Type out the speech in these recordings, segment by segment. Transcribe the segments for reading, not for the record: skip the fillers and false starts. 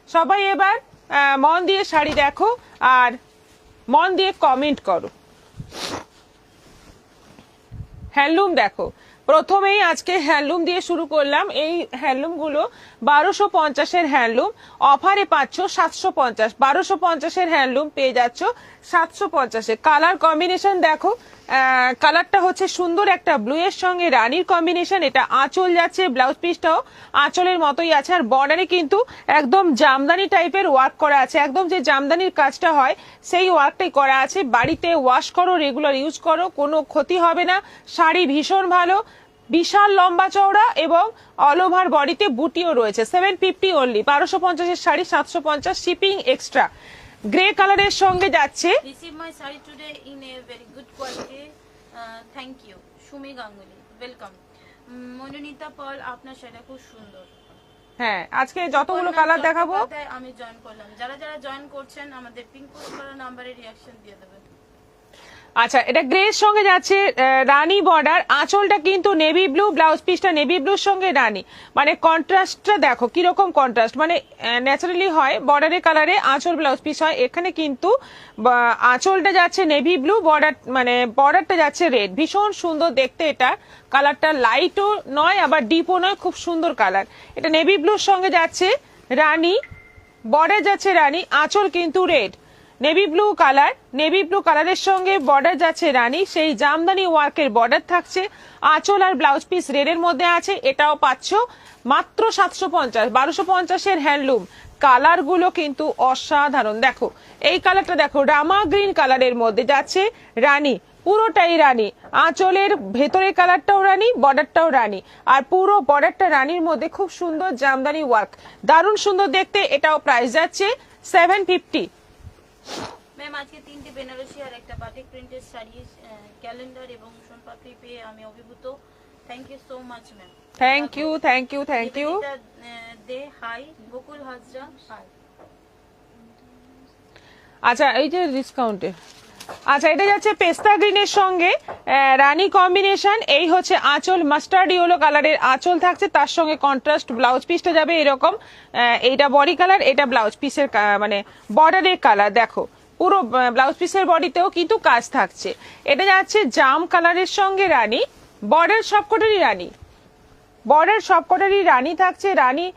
সবাই এবার মন দিয়ে শাড়ি দেখো আর মন দিয়ে কমেন্ট করো। হ্যান্ডলুম দেখো, প্রথমেই আজকে হ্যান্ডলুম দিয়ে শুরু করলাম। এই হ্যান্ডলুম গুলো 1250-এর হ্যান্ডলুম, অফারে পাচ্ছ 750। 1250-এর হ্যান্ডলুম পেয়ে যাচ্ছ 750-এ। কালার কম্বিনেশন দেখো, কালারটা হচ্ছে সুন্দর একটা ব্লু এর সঙ্গে রানীর কম্বিনেশন। এটা আঁচল যাচ্ছে, ব্লাউজ পিসটাও আঁচলের মতোই আছে, আর বর্ডারে কিন্তু একদম জামদানি টাইপের ওয়ার্ক করা আছে, একদম যে জামদানির কাজটা হয় সেই ওয়ার্কটাই করা আছে। বাড়িতে ওয়াশ করো, রেগুলার ইউজ করো, কোনো ক্ষতি হবে না। শাড়ি ভীষণ ভালো, বিশাল লম্বা চওড়া এবং অল ওভার বডিতে বুটিও রয়েছে। 750 অনলি, 1250-এর শাড়ি 750, শিপিং এক্সট্রা। গ্রে কালারের সঙ্গে যাচ্ছে। Receive my sari today in a very good quality, thank you. Sumi Ganguly, welcome. Manonita Pal, আপনার শাড়িটা খুব সুন্দর। হ্যাঁ, আজকে যতগুলো কালার দেখাবো আমি জয়েন করলাম। যারা যারা জয়েন করছেন আমাদের পিন কোড করা নম্বরে রিঅ্যাকশন দিয়ে দেবেন। আচ্ছা, এটা গ্রে এর সঙ্গে যাচ্ছে রানী বর্ডার, আঁচলটা কিন্তু নেভি ব্লু, ব্লাউজ পিসটা নেভি ব্লুর সঙ্গে রানী। মানে কন্ট্রাস্টটা দেখো কিরকম কন্ট্রাস্ট, মানে ন্যাচারালি হয় বর্ডারের কালারে আঁচল ব্লাউজ পিস হয়, এখানে কিন্তু আঁচলটা যাচ্ছে নেভি ব্লু, বর্ডার মানে বর্ডারটা যাচ্ছে রেড। ভীষণ সুন্দর দেখতে, এটা কালারটা লাইটও নয় আবার ডিপও নয়, খুব সুন্দর কালার। এটা নেভি ব্লুর সঙ্গে যাচ্ছে রানী, বর্ডার যাচ্ছে রানী, আঁচল কিন্তু red. Navy blue colour, navy blue কালারের সঙ্গে বর্ডার যাচ্ছে রানী, সেই জামদানি ওয়ার্কের বর্ডার থাকছে, আঁচল আর ব্লাউজ পিস রেডের মধ্যে আছে। এটাও পাচ্ছ মাত্র 750। 1250-এর হ্যান্ডলুম। কালার গুলো কিন্তু অসাধারণ। দেখো এই কালারটা দেখো, রামা গ্রিন কালারের মধ্যে যাচ্ছে রানী, পুরোটাই রানী, আঁচলের ভেতরের কালারটাও রানী, বর্ডারটাও রানী, আর পুরো বর্ডারটা রানীর মধ্যে খুব সুন্দর জামদানি ওয়ার্ক, দারুণ সুন্দর দেখতে। এটাও প্রাইস যাচ্ছে 750। ম্যাম আজকে 3টে বেনারসি আর একটা বাটিক প্রিন্টের শাড়ি, ক্যালেন্ডার এবং সোনপাপড়ি পেয়ে আমি অভিভূত। Thank you so much ma'am. Thank you, thank you, thank you. Dey hi, Bakul Hazra hi. আচ্ছা, এই যে ডিসকাউন্টে, আচ্ছা এটা যাচ্ছে পেস্তা গ্রিনের সঙ্গে রানী কম্বিনেশন। এই হচ্ছে আঁচল, মাস্টার্ড ইয়েলো কালারের আঁচল থাকছে, তার সঙ্গে কন্ট্রাস্ট ব্লাউজ পিসটা যাবে এরকম। এইটা বডি কালার, এটা ব্লাউজ পিসের মানে বর্ডারের কালার। দেখো পুরো ব্লাউজ পিসের বডিতেও কিন্তু কাজ থাকছে। এটা যাচ্ছে জাম কালারের সঙ্গে রানী, বর্ডার সবকটারই রানী, বর্ডার সবকটারই রানী থাকছে, রানী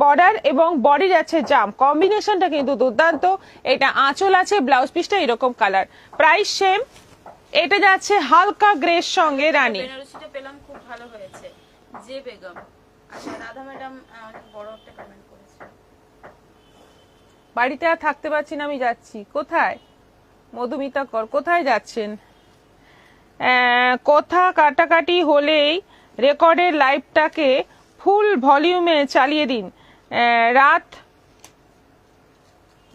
বর্ডার এবং বডি যাচ্ছে জাম, কম্বিনেশনটা কিন্তু দুর্দান্ত। এটা আঁচল আছে, ব্লাউজ পিসটা এরকম কালার, প্রাইস সেম। এটা যাচ্ছে হালকা গ্রের সঙ্গে রানী। বেনারসিটা পেলাম, খুব ভালো হয়েছে। জে বেগম, আচ্ছা রাধা ম্যাডাম বড় একটা কমেন্ট করেছে। বাড়িতে আর থাকতে পারছি না, আমি যাচ্ছি। কোথায়? মধুমিতা কর, কোথায় যাচ্ছেন? কথা কাটাকাটি হলেই রেকর্ডের লাইভটাকে ফুল ভলিউমে চালিয়ে দিন, রাত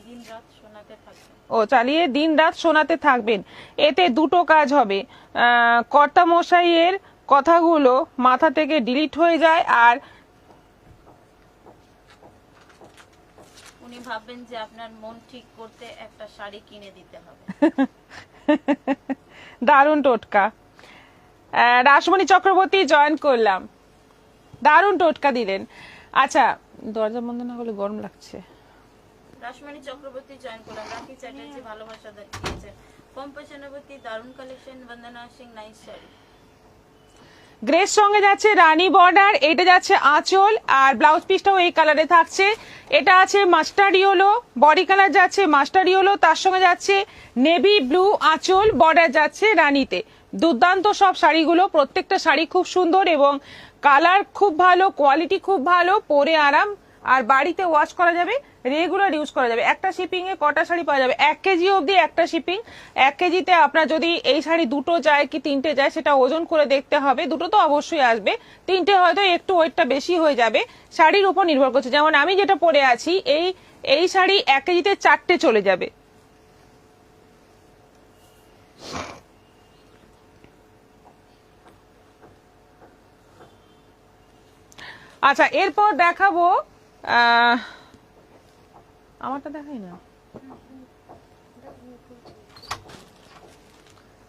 দিন রাত শোনাতে থাকবেন। ও চালিয়ে দিন রাত শোনাতে থাকবেন। এতে দুটো কাজ হবে, কর্তামশাইয়ের কথাগুলো মাথা থেকে ডিলিট হয়ে যায়, আর উনি ভাববেন যে আপনার মন ঠিক করতে একটা শাড়ি কিনে দিতে হবে। দারুণ টোটকা। রাসমণি চক্রবর্তী জয়েন করলাম, দারুণ টোটকা দিলেন। আচ্ছা, দরজা বন্ধ না হলে গরম লাগছে। রাসমণি চক্রবর্তী জয়েন করলাম। রাখি চ্যাটার্জি ভালোবাসা দিয়েছে। পম্পা সেনাপতি দারুণ কালেকশন। বন্দনা সিং নাইস শাড়ি। গ্রের সঙ্গে যাচ্ছে রানী বর্ডার, এটা যাচ্ছে আঁচল, আর ব্লাউজ পিসটাও এই কালারে থাকছে। এটা আছে মাস্টার্ড ইয়েলো, বডি কালার যাচ্ছে মাস্টার্ড ইয়েলো, তার সঙ্গে যাচ্ছে নেভি ব্লু আঁচল, বর্ডার যাচ্ছে রানীতে। দুর্দান্ত সব শাড়িগুলো, প্রত্যেকটা শাড়ি খুব সুন্দর এবং কালার খুব ভালো, কোয়ালিটি খুব ভালো, পরে আরাম, আর বাড়িতে ওয়াশ করা যাবে, রেগুলার ইউজ করা যাবে। একটা শিপিং এ কটা শাড়ি পাওয়া যাবে? 1 কেজি অবধি একটা শিপিং। 1 কেজিতে আপনার যদি এই শাড়ি দুটো যায় কি তিনটে যায় সেটা ওজন করে দেখতে হবে। দুটো তো অবশ্যই আসবে, তিনটে হয়তো একটু ওয়েটটা বেশি হয়ে যাবে, শাড়ির উপর নির্ভর করছে। যেমন আমি যেটা পরে আছি, এই শাড়ি 1 কেজিতে 4টে চলে যাবে। আচ্ছা, এরপর দেখাবো, আমারটা দেখাই না,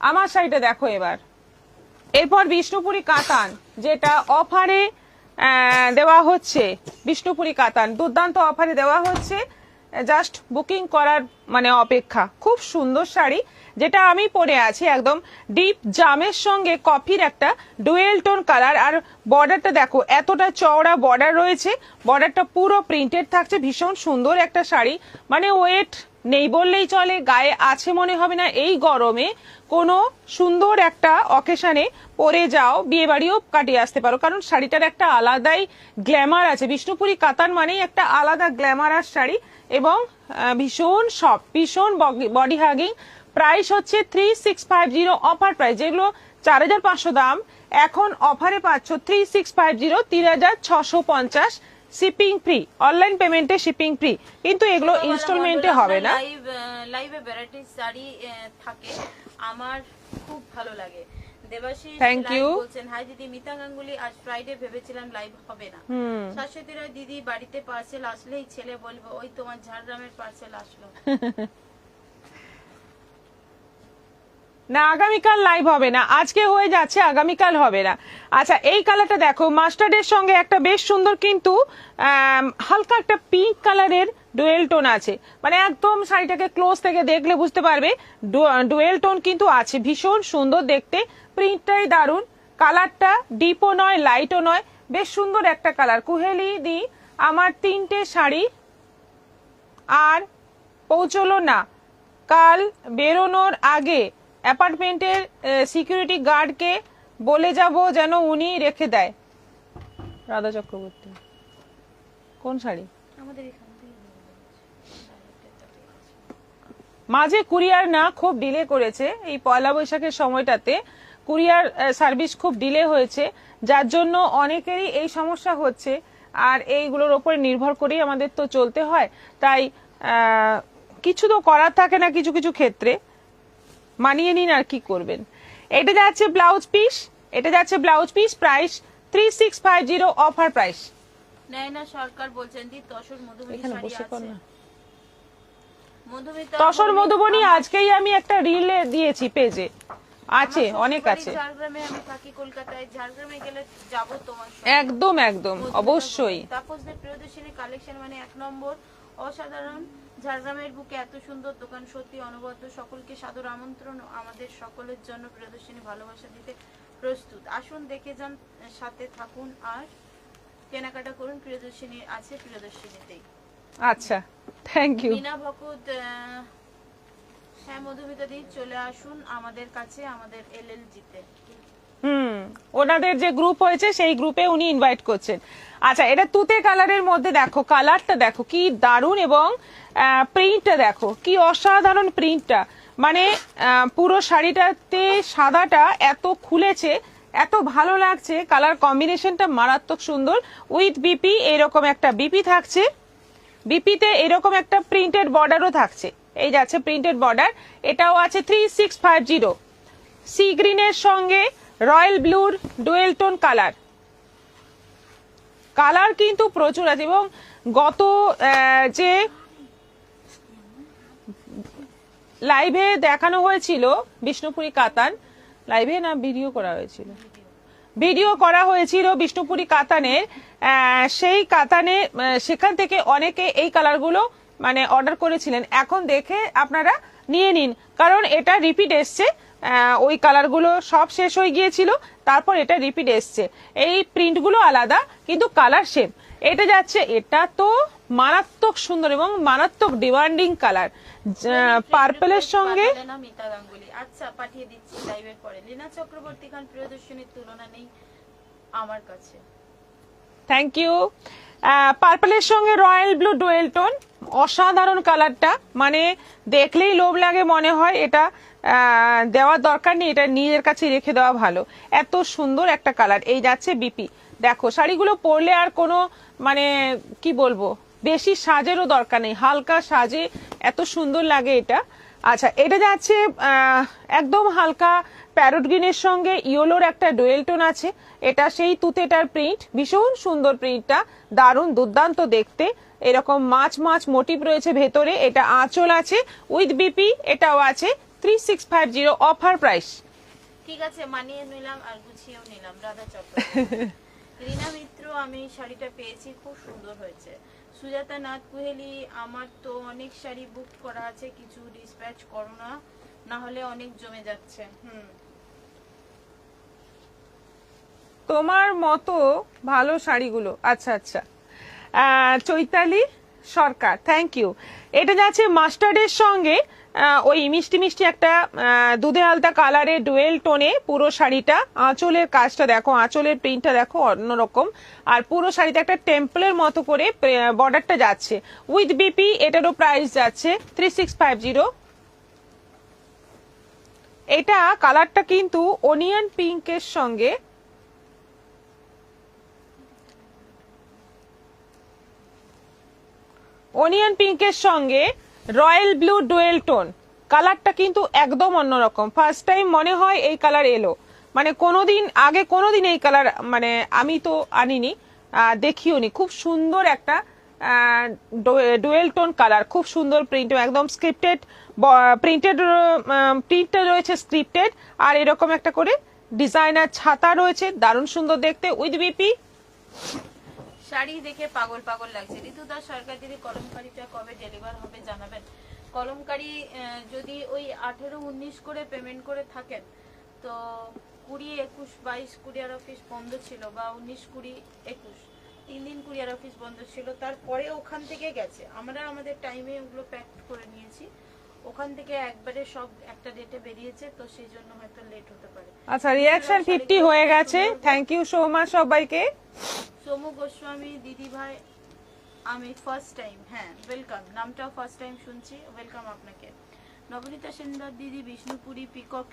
আমার শাড়িটা দেখো এবার। এরপর বিষ্ণুপুরি কাতান, যেটা অফারে দেওয়া হচ্ছে বিষ্ণুপুরি কাতান, দুর্দান্ত অফারে দেওয়া হচ্ছে, জাস্ট বুকিং করার মানে অপেক্ষা। খুব সুন্দর শাড়ি, যেটা আমি পরে আছি, একদম ডিপ জামের সঙ্গে কফির একটা ডুয়েল টোন কালার। আর বর্ডারটা দেখো, এতটা চওড়া বর্ডার রয়েছে, বর্ডারটা পুরো প্রিন্টেড থাকছে। ভীষণ সুন্দর একটা শাড়ি, মানে ওয়েট নেই বললেই চলে, গায়ে আছে মনে হবে না। এই গরমে কোনো সুন্দর একটা অকেশনে পরে যাও, বিয়ে বাড়িও কাটিয়ে আসতে পারো, কারণ শাড়িটার একটা আলাদাই গ্ল্যামার আছে। বিষ্ণুপুরি কাতান মানেই একটা আলাদা গ্ল্যামারাস শাড়ি, এবং ভীষণ সফট, ভীষণ বডি হাগিং। প্রাইস হচ্ছে 3650 অফার প্রাইস, যেগুলো 4500 দাম, এখন অফারে পাচ্ছ 3650, 3650, শিপিং ফ্রি, অনলাইন পেমেন্টে শিপিং ফ্রি, কিন্তু এগুলো ইনস্টলমেন্টে হবে না। লাইভে ভ্যারাইটিস শাড়ি থাকে, আমার খুব ভালো লাগে। Debashis Thank you. বলছেন, হাই দিদি, মিতা গাঙ্গুলি, আজ ফ্রাইডে ভেবেছিলাম লাইভ হবে না। শাশ্বতী রায় দিদি, বাড়িতে পার্সেল আসলেই ছেলে বলবো ওই তোমার ঝাড়গ্রামের পার্সেল আসলো। না, আগামীকাল লাইভ হবে না, আজকে হয়ে যাচ্ছে, আগামীকাল হবে না। আচ্ছা, এই কালারটা দেখো, মাস্টার্ডের সঙ্গে একটা বেশ সুন্দর কিন্তু হালকা একটা পিঙ্ক কালারের ডুয়েল টোন আছে, মানে একদম শাড়িটাকে ক্লোজ থেকে দেখলে বুঝতে পারবে ডুয়েল টোন কিন্তু আছে। ভীষণ সুন্দর দেখতে, প্রিন্টটাই দারুণ, কালারটা ডিপও নয় লাইটও নয়, বেশ সুন্দর একটা কালার। কুহেলি দি, আমার 3টে শাড়ি আর পৌঁছলো না, কাল বেরোনোর আগে অ্যাপার্টমেন্টের সিকিউরিটি গার্ডকে বলে যাব যেন উনি রেখে দেয়। রাধা চক্রবর্তী, কোন শাড়ি? আমাদের এখান থেকে মাঝে কুরিয়ার না খুব ডিলে করেছে, এই পয়লা বৈশাখের সময়টাতে কুরিয়ার সার্ভিস খুব ডিলে হয়েছে, যার জন্য অনেকেরই এই সমস্যা হচ্ছে। আর এইগুলোর ওপরে নির্ভর করেই আমাদের তো চলতে হয়, তাই কিছু তো করার থাকে না, কিছু কিছু ক্ষেত্রে মানিয়ে নিন, আর কি করবেন। এটা যাচ্ছে ব্লাউজ পিস, এটা যাচ্ছে blouse piece, price 3650 offer price. Nayana Sarkar বলছেন, দি তসর মধুবনী এখানে শাড়ি বসে কর আছে। না। মধুমিতা তসর মধুবনী আজকেই আমি একটা রিলে দিয়েছি পেজে, আছে, অনেক আছে। ঝাড়গ্রামে আমি থাকি, কলকাতায়, ঝাড়গ্রামে গেলে যাব তোমার সঙ্গে। একদম একদম, অবশ্যই। তাপসদের প্রিয়দর্শিনী কালেকশন মানে 1 নম্বর, অসাধারণ। ঝাড়গ্রামের বুকে এত সুন্দর দোকান, সত্যি অনবদ্য। সকলকে সাদর আমন্ত্রণ, আমাদের সকলের জন্য প্রিয়দর্শিনী ভালোবাসা দিতে প্রস্তুত। আসুন, দেখে যান, সাথে থাকুন আর কেনাকাটা করুন। প্রিয়দর্শিনী আছে প্রিয়দর্শিনীতেই। আচ্ছা, থ্যাংক ইউ। মিনা ভকুত, হ্যাঁ মধুমিতা দি, চলে আসুন আমাদের কাছে, আমাদের এলএলজিতে। ওনাদের যে গ্রুপ হয়েছে সেই গ্রুপে উনি ইনভাইট করছেন। আচ্ছা, এটা তুতে কালারের মধ্যে দেখো, কালারটা দেখো কি দারুণ, এবং প্রিন্টটা দেখো কি অসাধারণ প্রিন্টটা, মানে পুরো শাড়িটাতে সাদাটা এত খুলেছে, এত ভালো লাগছে, কালার কম্বিনেশনটা মারাত্মক সুন্দর। উইথ বিপি এরকম একটা বিপি থাকছে, বিপিতে এরকম একটা প্রিন্টেড বর্ডারও থাকছে, এই যাচ্ছে প্রিন্টেড বর্ডার। এটাও আছে 3650, সি গ্রিনের সঙ্গে রয়্যাল ব্লুর ডুয়েল টোন কালার। কালার কিন্তু প্রচুর আছে, এবং গত যে লাইভে দেখানো হয়েছিল বিষ্ণুপুরি কাতান, লাইভে না ভিডিও করা হয়েছিল, ভিডিও করা হয়েছিল বিষ্ণুপুরি কাতানের, সেই কাতানে সেখান থেকে অনেকে এই কালারগুলো মানে অর্ডার করেছিলেন। এখন দেখে আপনারা নিয়ে নিন, কারণ এটা রিপিট এসছে, ওই কালারগুলো সব শেষ হয়ে গিয়েছিল, তারপর এটা রিপিট এসছে। এই প্রিন্টগুলো আলাদা কিন্তু কালার সেম। এটা যাচ্ছে, এটা তো মারাত্মক সুন্দর এবং মারাত্মক ডিমান্ডিং কালার, পার্পলের সঙ্গে। মিতা গাঙ্গুলি, আচ্ছা পাঠিয়ে দিচ্ছি লাইভের পরে। লীনা চক্রবর্তী খান, প্রিয়দর্শিনীর তুলনা নেই আমার কাছে। Thank you. পার্পলের সঙ্গে রয়্যাল ব্লু ডুয়েল টোন, অসাধারণ কালারটা, মানে দেখলেই লোভ লাগে, মনে হয় এটা দেওয়ার দরকার নেই, এটা নিজের কাছে রেখে দেওয়া ভালো। এত সুন্দর একটা কালার। এই যাচ্ছে বিপি, দেখো শাড়িগুলো পরলে আর কোনো মানে কি বলবো, বেশি সাজেরও দরকার নেই, হালকা সাজে এত সুন্দর লাগে এটা। আচ্ছা, এটা যাচ্ছে একদম হালকা প্যারট গ্রিনের সঙ্গে ইয়েলোর একটা ডুয়েল টোন আছে, এটা সেই তুতেটার প্রিন্ট, ভীষণ সুন্দর প্রিন্টটা, দারুণ দুর্দান্ত দেখতে। এরকম মাছ মাছ মোটিভ রয়েছে ভেতরে, এটা আঁচল আছে উইথ বিপি, এটাও আছে 3650 অফার প্রাইস। ঠিক আছে, মানিয়ে নিলাম আর গুছিয়েও নিলাম। রাধা চক্রবর্তী রিনা মিত্র, আমি এই শাড়িটা পেয়েছি, খুব সুন্দর হয়েছে। সুজাতা নাথ কুহেলি, আমার তো অনেক শাড়ি বুক করা আছে, কিছু ডিসপ্যাচ করো না, না হলে অনেক জমে যাচ্ছে। তোমার মতো ভালো শাড়িগুলো, আচ্ছা আচ্ছা। চৈতালি সরকার, থ্যাংক ইউ। এটা যাচ্ছে মাস্টার্ডের সঙ্গে ওই মিষ্টি মিষ্টি একটা দুধে আলতা কালারের ডুয়েল টোনে পুরো শাড়িটা। আঁচলের কাজটা দেখো, আঁচলের প্রিন্টটা দেখো অন্যরকম, আর পুরো শাড়িতে একটা টেম্পলের মতো করে বর্ডারটা যাচ্ছে উইথ বিপি। এটারও প্রাইস যাচ্ছে 3650। এটা কালারটা কিন্তু অনিয়ন পিঙ্কের সঙ্গে, অনিয়ন পিঙ্কের সঙ্গে রয়্যাল ব্লু ডুয়েল টোন। কালারটা কিন্তু একদম অন্যরকম, ফার্স্ট টাইম মনে হয় এই কালার এলো, মানে কোনোদিন এই কালার মানে আমি তো আনিনি, দেখিও নি। খুব সুন্দর একটা ডুয়েল টোন কালার, খুব সুন্দর প্রিন্ট, একদম স্ক্রিপ্টেড প্রিন্টটা রয়েছে স্ক্রিপ্টেড, আর এরকম একটা করে ডিজাইনার ছাতা রয়েছে, দারুণ সুন্দর দেখতে উইথ বিপি। শাড়ি দেখে পাগল পাগল লাগছে। ঋতু দাস সরকার দিদি, কলমকারিটা কবে ডেলিভার হবে জানাবেন। কলমকারি যদি ওই 18-19 করে পেমেন্ট করে থাকেন, তো 20, 21, 22 কুরিয়ার অফিস বন্ধ ছিল, বা 19, 20, 21 3 দিন কুরিয়ার অফিস বন্ধ ছিল, তারপরে ওখান থেকে গেছে। আমরা আমাদের টাইমে ওগুলো প্যাক করে নিয়েছি, ওখান থেকে একবারে সব একটা ডেটে বেরিয়েছে, তো সেই জন্য হয়তো লেট হতে পারে। আচ্ছা, রিঅ্যাকশন 50 হয়ে গেছে, থ্যাংক ইউ সো মাচ সবাইকে। সোমু গোস্বামী দিদি ভাই, আমি ফার্স্ট টাইম, হ্যাঁ ওয়েলকাম, নামটাও ফার্স্ট টাইম শুনছি, ওয়েলকাম আপনাকে। নবনীতা সেনদার দিদি, বিষ্ণুপুরি পিকক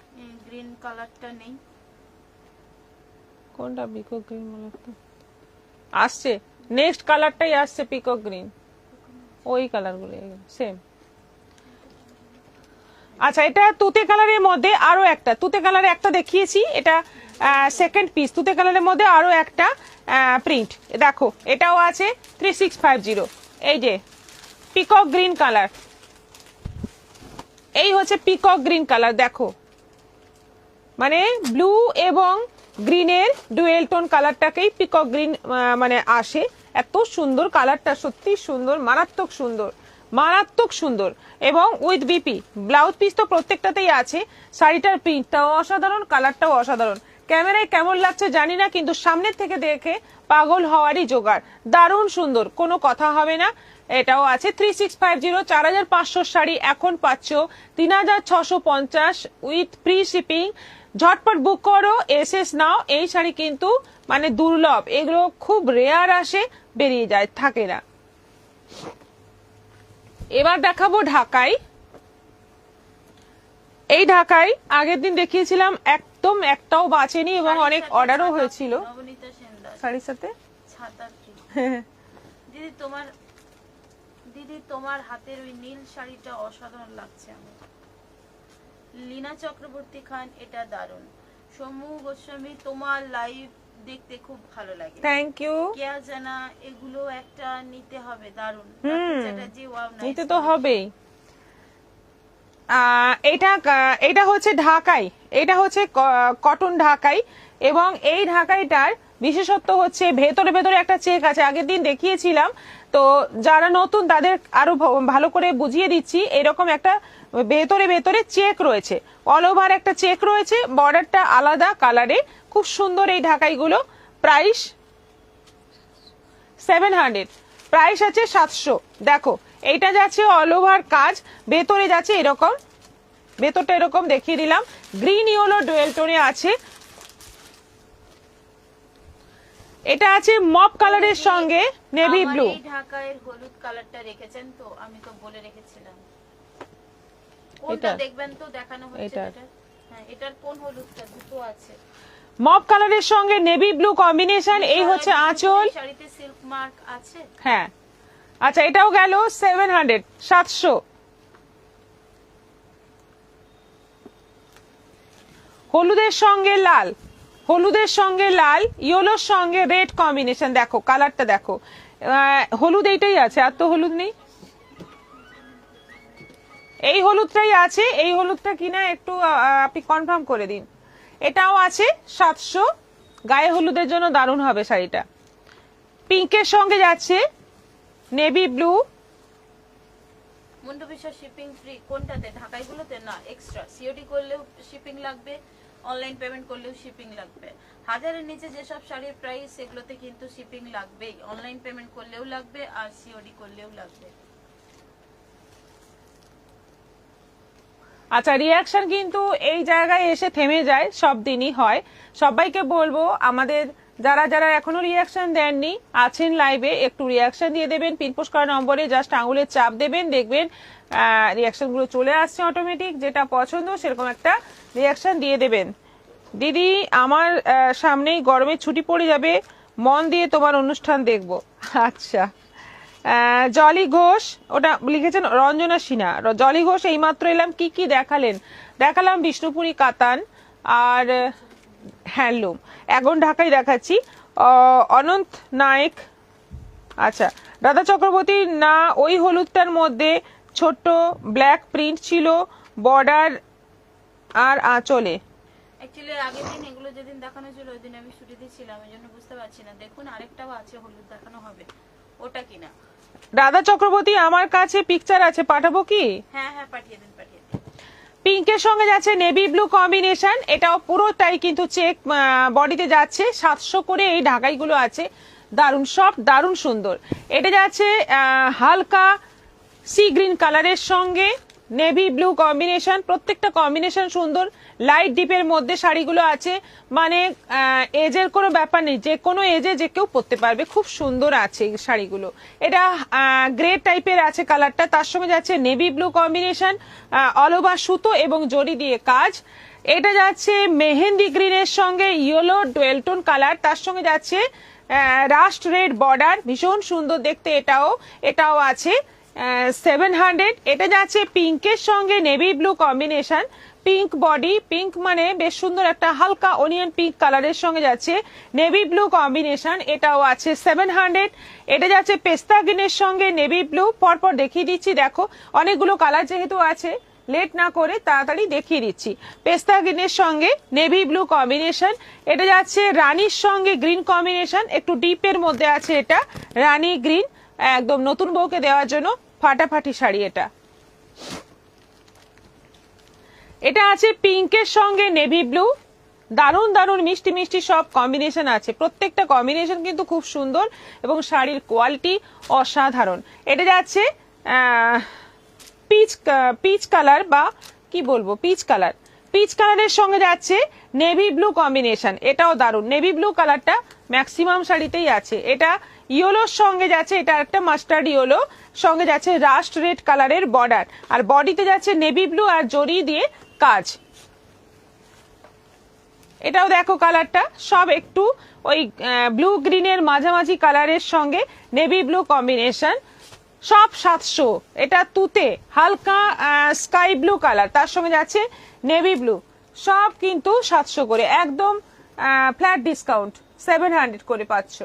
গ্রিন কালারটা নেই? কোনটা পিকক গ্রিন কালারটা আসছে? নেক্সট কালারটাই আসছে পিকক গ্রিন, ওই কালারগুলো সেম। আচ্ছা, এটা তুতে কালারের মধ্যে আরো একটা, তুতে কালারে একটা দেখিয়েছি, এটা সেকেন্ড পিস। তুতে কালারের মধ্যে আরো একটা প্রিন্ট দেখো, এটাও আছে 3650। এই যে পিকক গ্রিন কালার, এই হচ্ছে পিকক গ্রিন কালার, দেখো মানে ব্লু এবং গ্রিনের ডুয়েল টোন কালারটাকেই পিকক গ্রিন মানে আসে। এত সুন্দর কালারটা, সত্যি সুন্দর, মারাত্মক সুন্দর, মারাত্মক সুন্দর। এবং উইথ বিপি ব্লাউজ পিস তো প্রত্যেকটাতেই আছে। শাড়িটার প্রিন্টটাও অসাধারণ, কালারটাও অসাধারণ। ক্যামেরায় কেমন লাগছে জানি না, কিন্তু সামনের থেকে দেখে পাগল হওয়ারই জোগাড়, দারুণ সুন্দর, কোনো কথা হবে না। এটাও আছে 3650। 4500 শাড়ি এখন পাচ্ছ 3650 উইথ ফ্রি শিপিং। ঝটপট বুক করো, এসএস নাও। এই শাড়ি কিন্তু মানে দুর্লভ, এগুলো খুব রেয়ার আসে, বেরিয়ে যায়, থাকে না। এবার দেখাবো ঢাকাই। এই ঢাকাই আগের দিন দেখিয়েছিলাম, একদম একটাও বাঁচেনি এবং অনেক অর্ডারও হয়েছিল। নবনীতা সেনদার, শাড়ির সাথে ছাতা কি? দিদি তোমার হাতের ওই নীল শাড়িটা অসাধারণ লাগছে আমার। লীনা চক্রবর্তী খান, এটা দারুণ। সমু গোস্বামী, তোমার লাইভ দেখতে খুব ভালো লাগে, থ্যাংক ইউ। কেয়া জানা, এগুলো একটা নিতে হবে, দারুণ। চ্যাটার্জি, ওয়াও নাইস, নিতে তো হবেই। এটা হচ্ছে ঢাকাই, এটা হচ্ছে কটন ঢাকাই, এবং এই ঢাকাইটার বিশেষত্ব হচ্ছে ভেতরে ভেতরে একটা চেক আছে, আগের দিন দেখিয়েছিলাম। তো যারা নতুন তাদের আরো ভালো করে বুঝিয়ে দিচ্ছি। এরকম একটা ভেতরে ভেতরে চেক রয়েছে, অল ওভার একটা চেক রয়েছে, বর্ডারটা আলাদা কালারে, খুব সুন্দর এই ঢাকাইগুলো। প্রাইস 700, প্রাইস আছে 700। দেখো, এইটা যাচ্ছে অল ওভার কাজ, ভেতরে যাচ্ছে এরকম, ভেতরটা এরকম দেখিয়ে দিলাম, গ্রিন ইয়েলো ডুয়েল টোনে আছে। এটা আছে মপ কালারের সঙ্গে নেভি ব্লু। এই ঢাকায়ের হলুদ কালারটা রেখেছেন তো, আমি তো বলে রেখেছিলাম কোনটা দেখবেন, তো দেখানো হচ্ছে এটা। হ্যাঁ, এটার কোন হলুদটা? দুটো আছে। মপ কালারের সঙ্গে নেভি ব্লু কম্বিনেশন। এই হচ্ছে আঁচল, শাড়িতে সিল্ক মার্ক আছে। হ্যাঁ। আচ্ছা, এটাও গেল 700, 700। হলুদের সঙ্গে লাল, হলুদের সঙ্গে লাল, ইয়েলোর সঙ্গে রেড কম্বিনেশন। দেখো কালারটা দেখো, হলুদ এইটাই আছে, আর তো হলুদ নেই। এই হলুদটাই আছে, এই হলুদটা কিনা একটু আপনি কনফার্ম করে দিন। এটাও আছে 700, গায়ে হলুদের জন্য দারুণ হবে শাড়িটা। পিঙ্কের সঙ্গে যাচ্ছে নেভি ব্লু। মুন্ডু বিশ্বাস শিপিং ফ্রি কোনটাতে? ঢাকাইগুলোতে না, এক্সট্রা। সিওডি করলেও শিপিং লাগবে, অনলাইন পেমেন্ট করলেও শিপিং লাগবে। হাজারের নিচে যেসব শাড়ির প্রাইস সেগুলোতে কিন্তু শিপিং লাগবেই, অনলাইন পেমেন্ট করলেও লাগবে আর সিওডি করলেও লাগবে। আচ্ছা, রিয়াকশন কিন্তু এই জায়গায় এসে থেমে যায়, সব দিনই হয়। সবাইকে বলবো আমাদের যারা যারা এখনো রিয়াকশন দেননি আছেন লাইভে, একটু রিয়াকশন দিয়ে দেবেন। পিনপোস্ট করা নম্বরে জাস্ট আঙুলের চাপ দেবেন, দেখবেন রিয়াকশন গুলো চলে আসছে অটোমেটিক। যেটা পছন্দ সেরকম একটা রিয়াকশন দিয়ে দেবেন। দিদি আমার সামনেই গরমের ছুটি পড়ে যাবে, মন দিয়ে তোমার অনুষ্ঠান দেখবো। আচ্ছা, জলি ঘোষ ওটা লিখেছেন রঞ্জনা সিনহা। জলি ঘোষ এইমাত্র এলাম, কি কি দেখালেন? দেখালাম বিষ্ণুপুরি কাতান আর হ্যান্ডলুম, এখন ঢাকাই দেখাচ্ছি। অনন্ত নায়ক, আচ্ছা রাধা চক্রবর্তী না, ওই হলুদটার মধ্যে ছোট্ট ব্ল্যাক প্রিন্ট ছিল বর্ডার আর আঁচলে। অ্যাকচুয়ালি আগের দিন এগুলো যেদিন দেখানো ছিল ওই দিন আমি ছুটিতে ছিলাম, এই জন্য বুঝতে পারছি না। দেখুন আরেকটাও আছে হলুদ দেখানো হবে, ওটা কিনা? রাধা চক্রবর্তী আমার কাছে পিকচার আছে, পাঠাবো কি? হ্যাঁ হ্যাঁ, পাঠিয়ে দিন পাঠিয়ে দিন। পিঙ্কের সঙ্গে যাচ্ছে নেভি ব্লু কম্বিনেশন, এটাও পুরোটাই কিন্তু চেক বডিতে যাচ্ছে। 700 করে এই ঢাকাইগুলো আছে, দারুণ সব, দারুণ সুন্দর। এটা যাচ্ছে হালকা সি গ্রিন কালারের সঙ্গে নেভি ব্লু কম্বিনেশন, প্রত্যেকটা কম্বিনেশন সুন্দর। লাইট ডিপের মধ্যে শাড়িগুলো আছে, মানে এজের কোনো ব্যাপার নেই, যে কোনো এজে যে কেউ পরতে পারবে, খুব সুন্দর আছে এই শাড়িগুলো। এটা গ্রে টাইপের আছে কালারটা, তার সঙ্গে যাচ্ছে navy blue combination, all over সুতো এবং জরি দিয়ে কাজ। এটা যাচ্ছে মেহেন্দি গ্রিনের সঙ্গে ইয়েলো ডুয়েলটোন কালার, তার সঙ্গে যাচ্ছে রাস্ট রেড বর্ডার, ভীষণ সুন্দর দেখতে। এটাও আছে 700। এটা যাচ্ছে পিঙ্কের সঙ্গে navy blue combination, pink body, pink মানে বেশ সুন্দর একটা হালকা অনিয়ন পিঙ্ক কালারের সঙ্গে যাচ্ছে নেভি ব্লু কম্বিনেশন, এটাও আছে 700। এটা যাচ্ছে পেস্তা গ্রিনের সঙ্গে নেভি ব্লু, পরপর দেখিয়ে দিচ্ছি, দেখো অনেকগুলো কালার যেহেতু আছে লেট না করে তাড়াতাড়ি দেখিয়ে দিচ্ছি। পেস্তা গ্রিনের সঙ্গে নেভি ব্লু কম্বিনেশন। এটা যাচ্ছে রানীর সঙ্গে গ্রিন কম্বিনেশন, একটু ডিপের মধ্যে আছে এটা রানী গ্রিন, একদম নতুন বউকে দেওয়ার জন্য ফাটাফাটি শাড়ি এটা। এটা আছে পিঙ্কের সঙ্গে নেভি ব্লু, দারুণ দারুণ মিষ্টি মিষ্টি সব কম্বিনেশন আছে, প্রত্যেকটা কম্বিনেশন কিন্তু খুব সুন্দর এবং শাড়ির কোয়ালিটি অসাধারণ। এটা যাচ্ছে পিচ কালার বা কি বলবো, পিচ কালারের সঙ্গে যাচ্ছে নেভি ব্লু কম্বিনেশন, এটাও দারুণ। নেভি ব্লু কালারটা ম্যাক্সিমাম শাড়িতেই আছে। এটা ইয়েলোর সঙ্গে যাচ্ছে, এটা একটা মাস্টার্ড ইয়েলো সঙ্গে যাচ্ছে রাস্ট রেড কালারের বর্ডার, আর বডিতে যাচ্ছে নেভি ব্লু আর জরি দিয়ে কাজ। এটাও দেখো কালারটা সব একটু ওই ব্লু গ্রিনের মাঝামাঝি কালারের সঙ্গে নেভি ব্লু কম্বিনেশন, সব 700। এটা তুতে হালকা স্কাই ব্লু কালার, তার সঙ্গে যাচ্ছে নেভি ব্লু, সব কিন্তু 700 করে, একদম ফ্ল্যাট ডিসকাউন্ট 700 করে পাচ্ছ।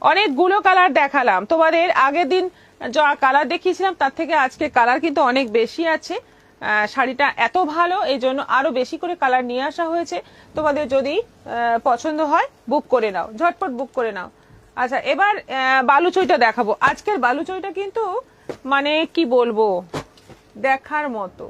অনেকগুলো কালার দেখালাম তোমাদের, আগের দিন যা কালার দেখিয়েছিলাম তার থেকে আজকে কালার কিন্তু অনেক বেশি আছে। শাড়িটা এত ভালো এই জন্য আরো বেশি করে কালার নিয়ে আসা হয়েছে। তোমাদের যদি পছন্দ হয় বুক করে নাও, ঝটপট বুক করে নাও। আচ্ছা, এবার বালুচইটা দেখাবো। আজকের বালুচইটা কিন্তু মানে কি বলবো, দেখার মতো।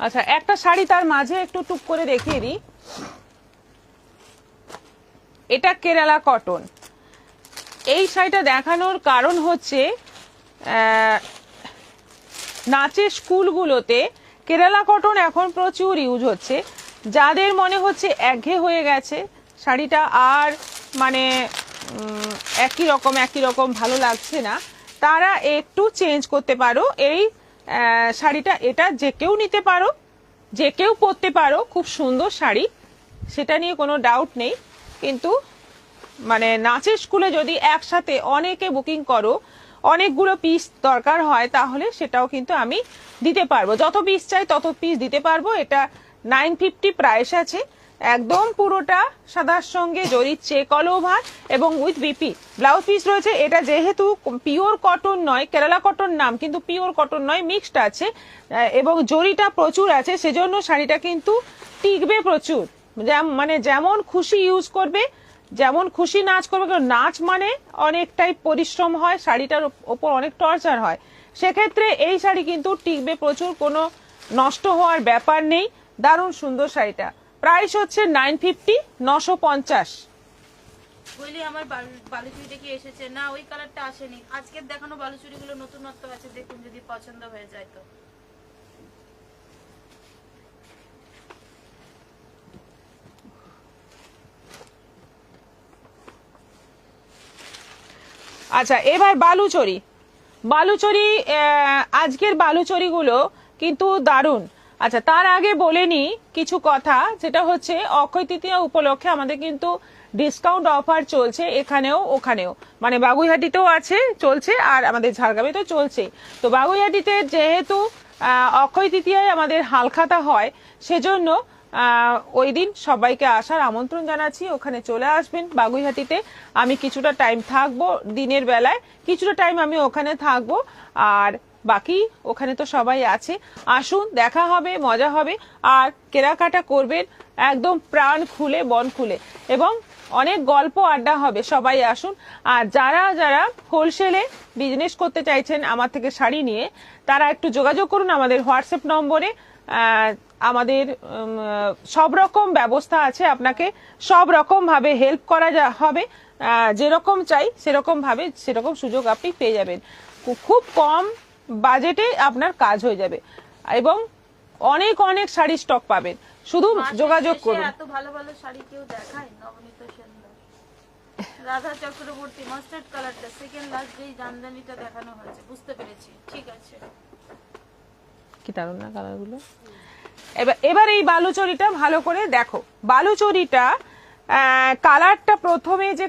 আচ্ছা, একটা শাড়ি তার মাঝে একটু টুক করে দেখিয়ে দিই। এটা কেরালা কটন। এই শাড়িটা দেখানোর কারণ হচ্ছে নাচের স্কুলগুলোতে কেরালা কটন এখন প্রচুর ইউজ হচ্ছে। যাদের মনে হচ্ছে একঘেয়ে হয়ে গেছে শাড়িটা, আর মানে একই রকম ভালো লাগছে না, তারা একটু চেঞ্জ করতে পারো এই শাড়িটা। এটা যে কেউ নিতে পারো, যে কেউ পরতে পারো, খুব সুন্দর শাড়ি, সেটা নিয়ে কোনো ডাউট নেই। কিন্তু মানে নাচের স্কুলে যদি একসাথে অনেকে বুকিং করো, অনেকগুলো পিস দরকার হয়, তাহলে সেটাও কিন্তু আমি দিতে পারবো। যত পিস চাই তত পিস দিতে পারবো। এটা 950 প্রাইস আছে। একদম পুরোটা সাদার সঙ্গে জরির চেক অল ওভার এবং উইথ বিপি ব্লাউজ পিস রয়েছে। এটা যেহেতু পিওর কটন নয়, কেরালা কটন নাম, কিন্তু পিওর কটন নয়, মিক্সড আছে এবং জরিটা প্রচুর আছে, সেজন্য শাড়িটা কিন্তু টিকবে প্রচুর। মানে যেমন খুশি ইউজ করবে, যেমন খুশি নাচ করবে। কারণ নাচ মানে অনেকটাই পরিশ্রম হয়, শাড়িটার ওপর অনেক টর্চার হয়, সেক্ষেত্রে এই শাড়ি কিন্তু টিকবে প্রচুর, কোনো নষ্ট হওয়ার ব্যাপার নেই। দারুণ সুন্দর শাড়িটা। প্রাইস হচ্ছে 950, 950। বলি আমার বালুচুরিটা কি এসেছে? না, ওই কালারটা আসেনি। আজকের দেখানো বালুচুরিগুলো নতুনত্ব আছে, দেখুন যদি পছন্দ হয়ে যায় তো। আচ্ছা, এবার বালুচরি। বালুচরি আজকের বালুচরিগুলো কিন্তু দারুণ। আচ্ছা, তার আগে বলে নি কিছু কথা, যেটা হচ্ছে অক্ষয় তৃতীয়া উপলক্ষে আমাদের কিন্তু ডিসকাউন্ট অফার চলছে, এখানেও ওখানেও, মানে বাগুইহাটিতেও আছে, চলছে, আর আমাদের ঝাড়গ্রামেতেও চলছে। তো বাগুইহাটিতে যেহেতু অক্ষয় তৃতীয়ায় আমাদের হালখাতা হয়, সেজন্য ওই দিন সবাইকে আসার আমন্ত্রণ জানাচ্ছি। ওখানে চলে আসবেন বাগুইহাটিতে। আমি কিছুটা টাইম থাকবো, দিনের বেলায় কিছুটা টাইম আমি ওখানে থাকবো, আর বাকি ওখানে তো সবাই আছে। আসুন, দেখা হবে, মজা হবে, আর কেনাকাটা করবেন একদম প্রাণ খুলে, মন খুলে, এবং অনেক গল্প আড্ডা হবে। সবাই আসুন। আর যারা যারা হোলসেলে বিজনেস করতে চাইছেন আমার থেকে শাড়ি নিয়ে, তারা একটু যোগাযোগ করুন আমাদের হোয়াটসঅ্যাপ নম্বরে। আমাদের সব রকম ব্যবস্থা আছে, আপনাকে সব রকম ভাবে হেল্প করা হবে। যেরকম চাই সেরকম ভাবে সেরকম সুযোগ আপনি পেয়ে যাবেন। খুব কম বাজেটে আপনার কাজ হয়ে যাবে এবং অনেক অনেক শাড়ি স্টক পাবেন। শুধু যোগাযোগ করুন। এত ভালো ভালো শাড়ি কেউ দেখায়? নবনীতা সেনদার, রাধা চক্রবর্তী, মাস্টার্ড কালারটা সেকেন্ড লাস্ট যেই জামদানিটা দেখানো হয়েছে, বুঝতে পেরেছি, ঠিক আছে। কি দারুণ না কালারগুলো। এবার এই বালুচরিটা ভালো করে দেখো। বালুচরিটা কালারটা, প্রথমে যে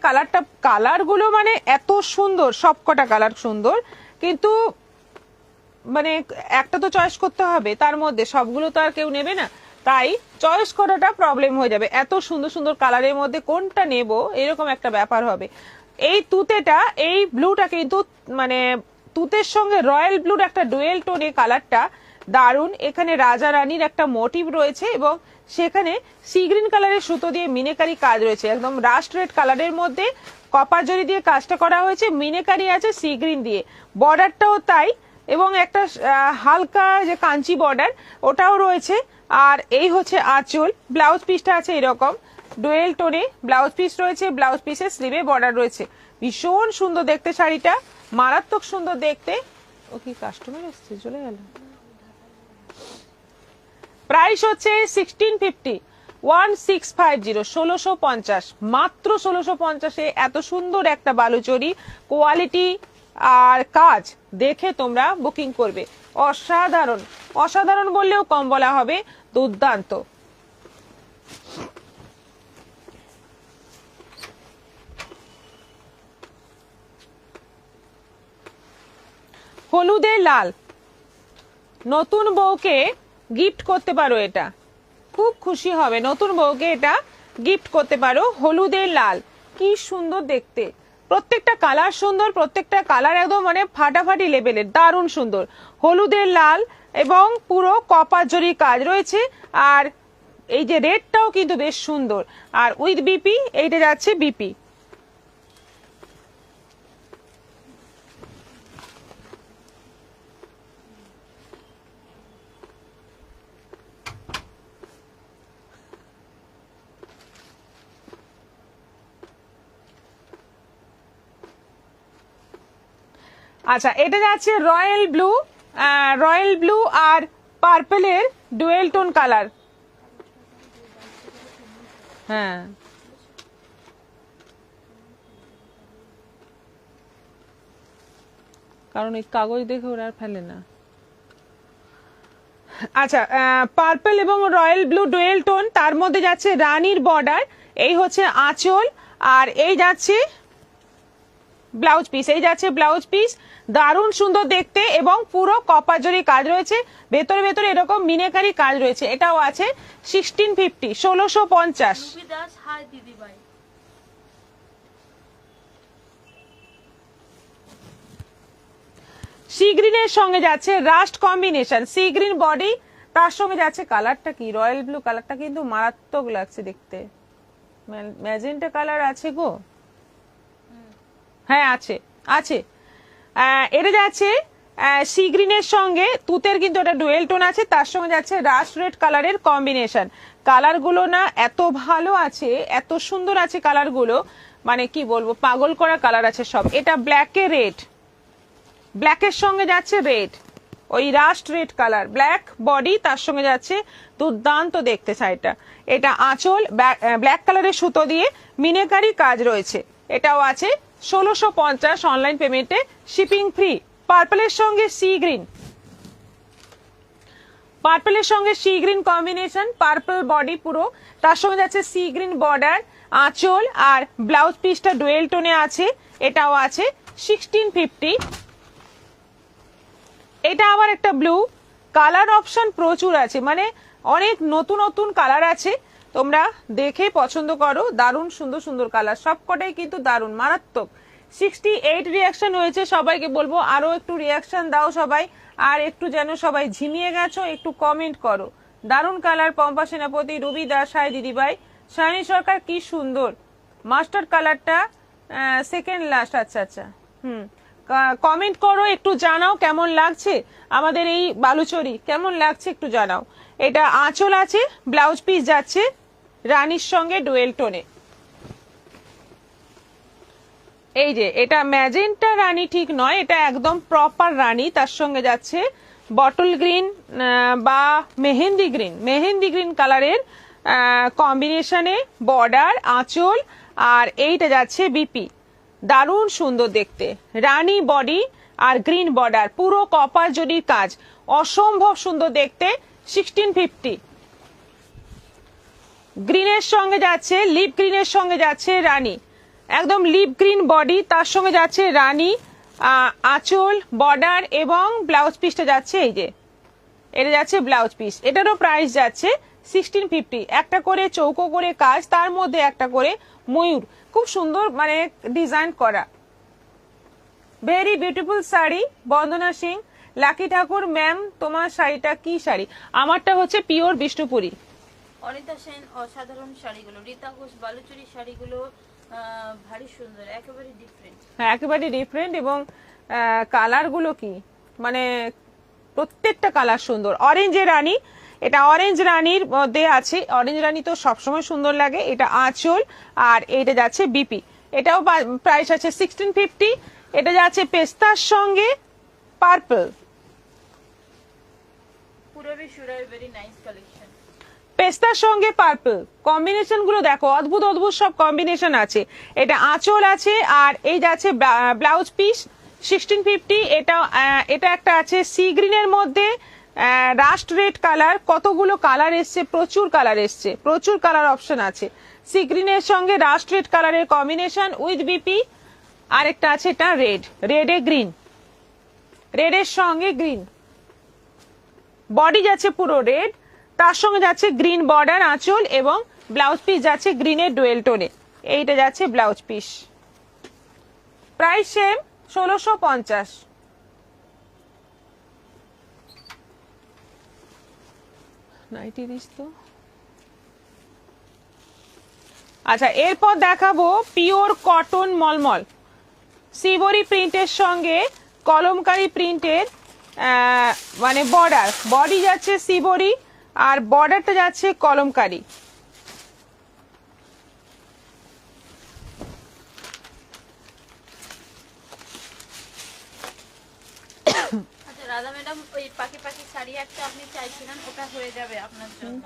কালারগুলো মানে এত সুন্দর, সবকটা কালার সুন্দর, কিন্তু মানে একটা তো চয়েস করতে হবে, তার মধ্যে সবগুলো তো আর কেউ নেবে না, তাই চয়েস করাটা প্রবলেম হয়ে যাবে। এত সুন্দর সুন্দর কালারের মধ্যে কোনটা নেব, এরকম একটা ব্যাপার হবে। এই তুতেটা, এই ব্লুটা কিন্তু মানে তুতের সঙ্গে রয়্যাল ব্লুর একটা ডুয়েল টোনে কালারটা দারুণ। এখানে রাজা রানীর একটা মোটিভ রয়েছে এবং সেখানে সি গ্রিন কালারের সুতো দিয়ে মিনেকারি কাজ রয়েছে, একদম রাস্ট রেড কালারের মধ্যে কপার জরি দিয়ে কাজটা করা হয়েছে, মিনেকারি আছে সি গ্রিন দিয়ে, বর্ডারটাও তাই, এবং একটা হালকা যে কাঞ্চি বর্ডার ওটাও রয়েছে। আর এই হচ্ছে আঁচল। ব্লাউজ পিসটা আছে এরকম ডুয়েল টোনে ব্লাউজ পিস রয়েছে, ব্লাউজ পিসের স্লিভে বর্ডার রয়েছে। ভীষণ সুন্দর দেখতে শাড়িটা, মারাত্মক সুন্দর দেখতে। ও কি কাস্টমার এসছে, চলে গেল। প্রাইস হচ্ছে 1650, 1650, 1650, মাত্র 1650-এ এত সুন্দর একটা বালুচরি। কোয়ালিটি আর কাজ দেখে তোমরা বুকিং করবে। অসাধারণ, অসাধারণ বললেও কম বলা হবে, দুর্দান্ত। হলুদে লাল, নতুন বউকে গিফট করতে পারো, এটা খুব খুশি হবে। নতুন বউকে এটা গিফট করতে পারো। হলুদের লাল কি সুন্দর দেখতে, প্রত্যেকটা কালার সুন্দর, প্রত্যেকটা কালার একদম মানে ফাটাফাটি লেভেলের, দারুণ সুন্দর। হলুদের লাল এবং পুরো কপার জরি কাজ রয়েছে, আর এই যে রেডটাও কিন্তু বেশ সুন্দর, আর উইথ বিপি, এইটা যাচ্ছে বিপি। আচ্ছা, এটা যাচ্ছে রয়্যাল ব্লু, রয়্যাল ব্লু আর পার্পেলের ডুয়েল টোন কালার। হ্যাঁ, কারণ এই কাগজ দেখে ওরা আর ফেলে না। আচ্ছা, পার্পল এবং রয়্যাল ব্লু ডুয়েল টোন, তার মধ্যে যাচ্ছে রানীর বর্ডার। এই হচ্ছে আঁচল, আর এই যাচ্ছে ব্লাউজ পিস, এই যাচ্ছে ব্লাউজ পিস, দারুণ সুন্দর দেখতে এবং পুরো কপার জরি কাজ রয়েছে, ভেতরে ভেতরে এরকম মিনেকারি কাজ রয়েছে। এটাও আছে 1650, 1650। রুবি দাস, হাই দিদি ভাই। সি গ্রিনের সঙ্গে যাচ্ছে rust combination, sea green body, তার সঙ্গে যাচ্ছে কালারটা কি রয়্যাল ব্লু কালারটা, কিন্তু মারাত্মক লাগছে দেখতে। ম্যাজেন্টা কালার আছে গো, হ্যাঁ আছে আছে। এটা যাচ্ছে সি গ্রিনের সঙ্গে তুতের, কিন্তু এটা ডুয়েল টোন আছে, তার সঙ্গে যাচ্ছে রাস্ট রেড কালারের কম্বিনেশন। কালারগুলো না এত ভালো আছে, এত সুন্দর আছে কালারগুলো, মানে কি বলবো, পাগল করা কালার আছে সব। এটা ব্ল্যাকে রেড, ব্ল্যাকের সঙ্গে যাচ্ছে রেড, ওই rust red colour, black body, তার সঙ্গে যাচ্ছে দুর্দান্ত দেখতে শাড়িটা। এটা আঁচল ব্ল্যাক কালারের সুতো দিয়ে মিনেকারি কাজ রয়েছে। এটাও আছে 1650, অনলাইন পেমেন্টে শিপিং ফ্রি। পার্পলের সঙ্গে সি গ্রিন, পার্পলের সঙ্গে sea green combination, purple body পুরো, তার সঙ্গে যাচ্ছে সি গ্রিন বর্ডার, আঁচল আর ব্লাউজ পিসটা ডুয়েল টোনে আছে। এটাও আছে 1650। এটা আবার একটা ব্লু কালার, অপশন প্রচুর আছে, মানে অনেক নতুন নতুন কালার আছে, তোমরা দেখে পছন্দ করো। দারুণ সুন্দর সুন্দর কালার, সবকটাই কিন্তু দারুণ মারাত্মক। 68 রিয়াকশন হয়েছে, সবাইকে বলবো আরো একটু রিয়াকশন দাও সবাই, আর একটু যেন সবাই ঝিমিয়ে গেছো একটু কমেন্ট করো। দারুণ কালার, পম্পা সেনাপতি, রুবি দাস, হাই দিদিভাই, শাইনি সরকার, কি সুন্দর মাস্টার্ড কালারটা, সেকেন্ড লাস্ট, আচ্ছা আচ্ছা, কমেন্ট করো, একটু জানাও কেমন লাগছে আমাদের এই বালুচরি, কেমন লাগছে একটু জানাও। এটা আঁচল আছে, ব্লাউজ পিস যাচ্ছে রানীর সঙ্গে ডুয়েল টোনে। এই যে এটা ম্যাজেন্টা রানী ঠিক নয়, এটা একদম প্রপার রানী, তার সঙ্গে যাচ্ছে বটল গ্রিন বা মেহেন্দি গ্রিন, মেহেন্দি গ্রিন কালারের কম্বিনেশনে বর্ডার, আঁচল, আর এইটা যাচ্ছে বিপি। দারুণ সুন্দর দেখতে, রানী বডি আর গ্রিন বর্ডার, পুরো কপার জরির কাজ, অসম্ভব সুন্দর দেখতে। 1650। গ্রিনের সঙ্গে যাচ্ছে, লিপ গ্রিনের সঙ্গে যাচ্ছে রানী, একদম লিপ গ্রিন বডি, তার সঙ্গে যাচ্ছে রানী, আঁচল, বর্ডার এবং ব্লাউজ পিসটা যাচ্ছে এই যে, এটা যাচ্ছে ব্লাউজ পিস। এটারও প্রাইস যাচ্ছে 1650। একটা করে চৌকো করে কাজ, তার মধ্যে একটা করে ময়ূর, খুব সুন্দর মানে ডিজাইন করা। Very beautiful sari. Bandana Singh, Lucky Thakur ma'am, তোমার শাড়িটা কি শাড়ি? আমারটা হচ্ছে পিওর বিষ্ণুপুরি। অনিতা সেন, অসাধারণ শাড়িগুলো। রীতা ঘোষ, বালুচুরি শাড়িগুলো ভারী সুন্দর, একেবারে ডিফারেন্ট। হ্যাঁ একেবারে ডিফারেন্ট, এবং কালারগুলো কি মানে প্রত্যেকটা কালার সুন্দর। অরেঞ্জে রানী, এটা অরেঞ্জ রানীর মধ্যে আছে, অরেঞ্জ রানী তো সবসময় সুন্দর লাগে। এটা আঁচল আর এটা যাচ্ছে বিপি, এটাও প্রাইস আছে 1650। এটা যাচ্ছে পেস্তার সঙ্গে পার্পল, পুরবি সুরাই, ভেরি নাইস কালেকশন। পেস্তার সঙ্গে পার্পল কম্বিনেশন গুলো দেখো, অদ্ভুত অদ্ভুত সব কম্বিনেশন আছে। এটা আঁচল আছে আর এই যাচ্ছে ব্লাউজ পিস 1650। এটা একটা আছে সি গ্রিনের মধ্যে রাস্ট রেড কালার, কতগুলো কালার এসছে, প্রচুর কালার এসছে, প্রচুর কালার অপশন আছে। সি গ্রিনের সঙ্গে রাস্ট রেড কালারের কম্বিনেশন উইথ বিপি। আরেকটা আছে এটা রেড, রেডে গ্রিন, রেডের সঙ্গে গ্রিন, বডি যাচ্ছে পুরো রেড, তার সঙ্গে যাচ্ছে গ্রিন বর্ডার, আঁচল এবং ব্লাউজ পিস যাচ্ছে গ্রিনের ডুয়েল টোনে। এইটা যাচ্ছে blouse piece, price same 1650। Nighty this তো। আচ্ছা এরপর দেখাবো পিওর কটন মলমল, সিবরি প্রিন্টের সঙ্গে কলমকারি প্রিন্টের মানে বর্ডার, বডি যাচ্ছে সিবরি আর বর্ডারটা যাচ্ছে কলমকারি। আচ্ছা রাধা ম্যাডাম, ওই পাখি পাখি শাড়ি একটা আপনি চাইছিলেন, ওটা হয়ে যাবে আপনার জন্য।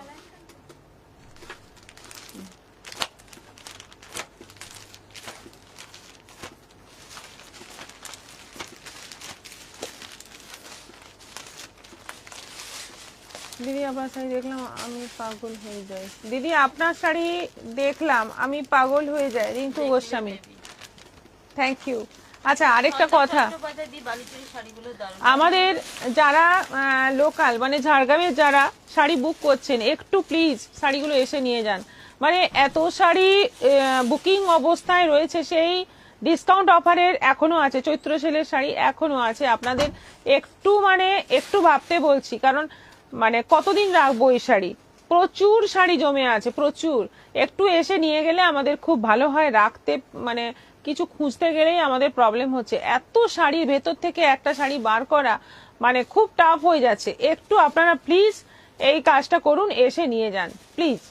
দিদি আপনার শাড়ি দেখলাম আমি পাগল হয়ে যাই। দিদি আপনার শাড়ি দেখলাম আমি পাগল হয়ে যাই, রিঙ্কু গোস্বামী, থ্যাংক ইউ। আচ্ছা আরেকটা কথা, আমাদের যারা লোকাল মানে ঝাড়গ্রামের যারা শাড়ি বুক করছেন একটু প্লিজ শাড়িগুলো এসে নিয়ে যান। মানে এত শাড়ি বুকিং অবস্থায় রয়েছে, সেই ডিসকাউন্ট অফারের এখনো আছে, চৈত্র সেলের শাড়ি এখনো আছে, আপনাদের একটু ভাবতে বলছি, কারণ মানে কতদিন রাখবো এই শাড়ি, প্রচুর শাড়ি জমে আছে প্রচুর। একটু এসে নিয়ে গেলে আমাদের খুব ভালো হয়, রাখতে মানে কিছু খুঁজতে গেলেই আমাদের প্রবলেম হচ্ছে, এত শাড়ির ভেতর থেকে একটা শাড়ি বার করা মানে খুব টাফ হয়ে যাচ্ছে। একটু আপনারা প্লিজ এই কাজটা করুন, এসে নিয়ে যান প্লিজ,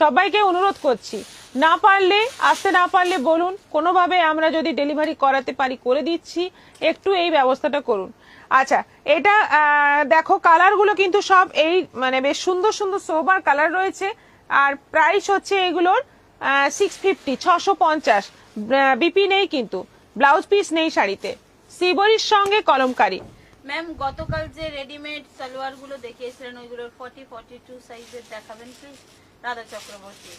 সবাইকে অনুরোধ করছি। না পারলে আসতে না পারলে বলুন, কোনোভাবে আমরা যদি ডেলিভারি করাতে পারি করে দিচ্ছি, একটু এই ব্যবস্থাটা করুন। আচ্ছা এটা দেখো কালারগুলো কিন্তু সব এই মানে বেশ সুন্দর সুন্দর সোবার কালার রয়েছে, আর প্রাইস হচ্ছে এগুলোর 650, 650। বিপি নেই কিন্তু, ব্লাউজ পিস নেই শাড়িতে, সিবরির সঙ্গে কলমকারি। ম্যাম গতকাল যে রেডিমেড সালোয়ার গুলো দেখিয়েছিলেন ওইগুলোর 40-42 সাইজের দেখাবেন প্লিজ। রাধা চক্রবর্তী,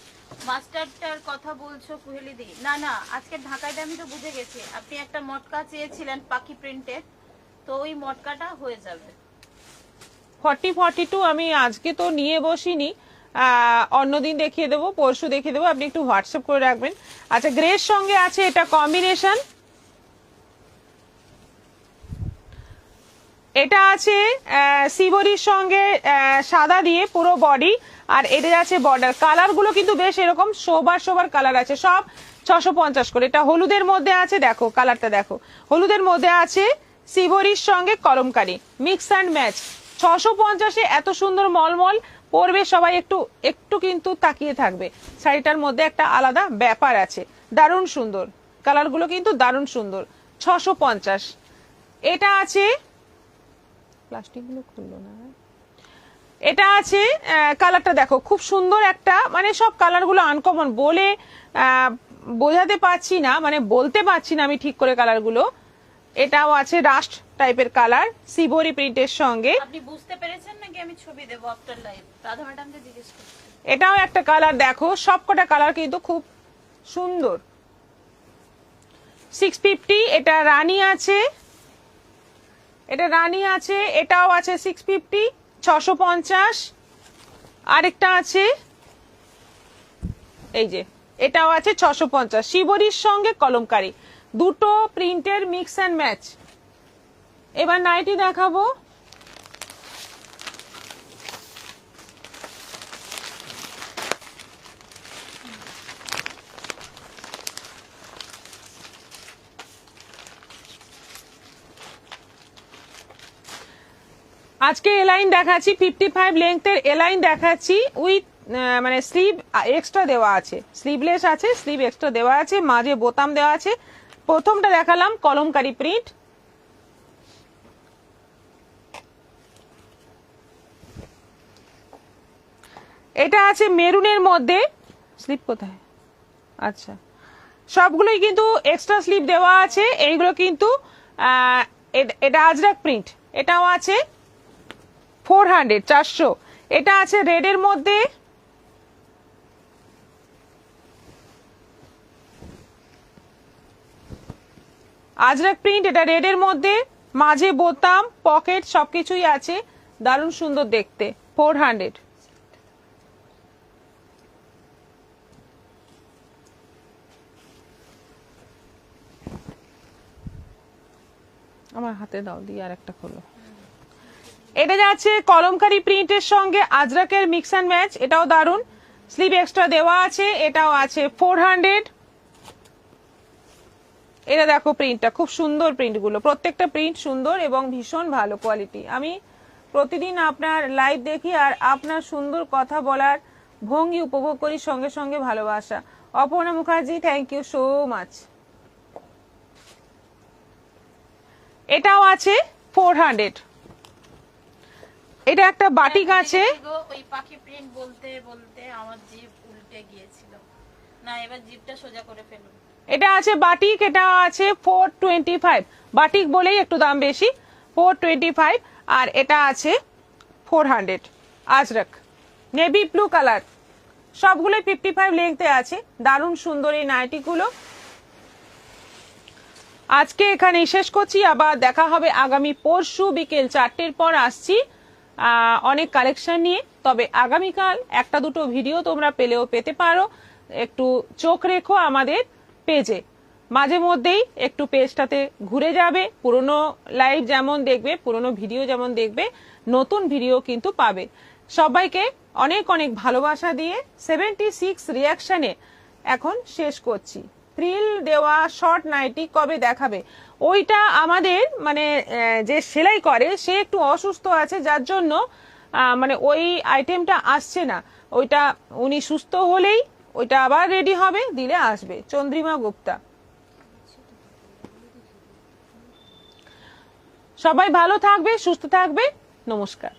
মাস্টারটার কথা বলছো কুহেলি দি? না না, আজকে ঢাকায় আমি তো বুঝে গেছি, আপনি একটা মটকা চেয়েছিলেন পাখি প্রিন্টের, তো ওই মটকাটা হয়ে যাবে। 40-42 আমি আজকে তো নিয়ে বসিনি, অন্যদিন দেখিয়ে দেবো, পরশু দেখিয়ে দেবো, আপনি একটু হোয়াটসঅ্যাপ করে রাখবেন। আচ্ছা গ্রের সঙ্গে আছে এটা কম্বিনেশন, এটা আছে সিবরির সঙ্গে সাদা দিয়ে পুরো বডি, আর এটা আছে বর্ডার। কালার গুলো কিন্তু বেশ এরকম সোবার কালার আছে, সব 650 করে। এটা হলুদের মধ্যে আছে, দেখো কালারটা দেখো, হলুদের মধ্যে আছে, সিবরির সঙ্গে কলমকারি, মিক্স অ্যান্ড ম্যাচ। 650-এ এত সুন্দর মলমল পরবে সবাই, একটু কিন্তু তাকিয়ে থাকবে, শাড়িটার মধ্যে একটা আলাদা ব্যাপার আছে, দারুণ সুন্দর কালারগুলো কিন্তু দারুণ সুন্দর। 650। এটা আছে, প্লাস্টিক গুলো খুললো না, এটা আছে কালারটা দেখো খুব সুন্দর একটা, মানে সব কালারগুলো আনকমন, বলে বোঝাতে পারছি না, মানে বলতে পারছি না আমি ঠিক করে কালারগুলো। এটাও আছে রাস্ট টাইপের কালার, সিবরি প্রিন্টের সঙ্গে। আপনি বুঝতে পেরেছেন নাকি আমি ছবি দেব আফটার লাইভ? রাধা ম্যাডামকে জিজ্ঞেস করছি। এটাও একটা কালার দেখো, সবকটা কালার কিন্তু খুব সুন্দর। 650। এটা রানী আছে, এটা রানী আছে, এটাও আছে 650, 650। আরেকটা আছে এই যে, এটাও আছে 650, শিবরির সঙ্গে কলমকারি, দুটো প্রিন্টের মিক্স অ্যান্ড ম্যাচ। এবার নাইটি দেখাবো। আজকে এলাইন দেখাচ্ছি, 55 লেন্থের এলাইন দেখাচ্ছি, উইথ মানে স্লিভ এক্সট্রা দেওয়া আছে, স্লিভলেস আছে, স্লিভ এক্সট্রা দেওয়া আছে, মাঝে বোতাম দেওয়া আছে। প্রথমটা দেখালাম কলমকারি প্রিন্ট, এটা আছে মেরুনের মধ্যে, স্লিভ কোথায়, আচ্ছা সবগুলোই কিন্তু এক্সট্রা স্লিভ দেওয়া আছে, এইগুলো কিন্তু এটা আজরাক প্রিন্ট, এটাও আছে 400, 400। এটা আছে রেডের মধ্যে, আজরাক প্রিন্ট, এটা রেডের মধ্যে, মাঝে বোতাম পকেট সবকিছুই আছে, দারুণ সুন্দর দেখতে, 400। আমার হাতে দাও দিয়ে আর একটা খোলো। এটা যাচ্ছে কলমকারি প্রিন্টের সঙ্গে আজরাকের মিক্স অ্যান্ড ম্যাচ, এটাও দারুন, স্লিভ এক্সট্রা দেওয়া আছে, এটাও আছে 400। এটা দেখো প্রিন্টটা খুব সুন্দর, প্রিন্টগুলো প্রত্যেকটা প্রিন্ট সুন্দর এবং ভীষণ ভালো কোয়ালিটি। আমি প্রতিদিন আপনার লাইভ দেখি আর আপনার সুন্দর কথা বলার ভঙ্গি উপভোগ করি, সঙ্গে সঙ্গে ভালোবাসা। Aparna Mukherjee, thank you so much. এটাও আছে 400। এটা একটা বাটিক আছে, ওই পাখি প্রিন্ট বলতে বলতে আমার জিভ উল্টে গিয়েছিল, না এবার জিভটা সোজা করে ফেলুন। এটা আছে বাটিক, এটা আছে 425, বাটিক বলেই একটু দাম বেশি, 425। আর এটা আছে 400। আজরক নেভি ব্লু কালার, সবগুলোই 55 লেন্থে আছে। দারুণ সুন্দর এই নাইটিগুলো। আজকে এখানেই শেষ করছি, আবার দেখা হবে আগামী পরশু বিকেল 4টের পর আসছি অনেক কালেকশন নিয়ে। তবে আগামীকাল একটা দুটো ভিডিও তোমরা পেলেও পেতে পারো, একটু চোখ রেখো আমাদের পেজে। মাঝে মধ্যেই একটু পেজটাতে ঘুরে যাবে, পুরনো লাইভ যেমন দেখবে, পুরনো ভিডিও যেমন দেখবে, নতুন ভিডিও কিন্তু পাবে। সবাইকে অনেক অনেক ভালোবাসা দিয়ে 76 রিয়াকশনে এখন শেষ করছি। ফ্রিল দেওয়া শর্ট নাইটি কবে দেখাবে? ওইটা আমাদের মানে যে সেলাই করে সে একটু অসুস্থ আছে, যার জন্য মানে ওই আইটেমটা আসছে না। ওইটা উনি সুস্থ হলেই ওইটা আবার রেডি হবে, দিলে আসবে। চন্দ্রিমা গুপ্তা। সবাই ভালো থাকবে, সুস্থ থাকবে, নমস্কার।